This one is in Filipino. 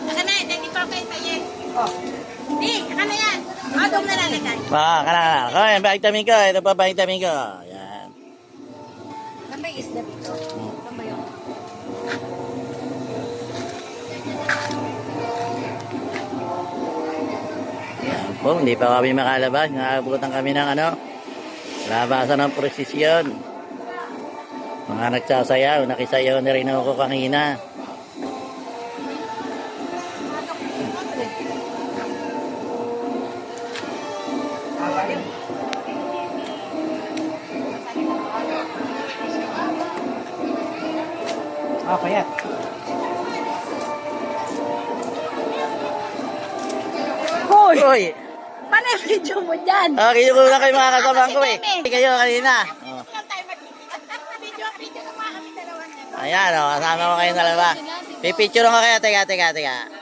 Aka na, hindi ko kayo tayo. Di, aka na yan. Doon na lalagay. Kana. Okay, vitamin ko. Ito pa vitamin ko. Yan. Saan ba yung isda dito? Saan ba yun? Yan po, hindi pa kami makalabas. Nakaabutan kami ng labasan ng prosesyon. Mga nagsasayaw, nakisayaw na rin ako kanina. Kaya. Hoy! Paano yung video mo dyan? Kiyo ko lang kayo mga kasabang ko eh. Hindi kayo kanina. Video ng mga kami dalawa. Ayan kasama ko kayong dalawa. Pipicture ko kayo. Teka.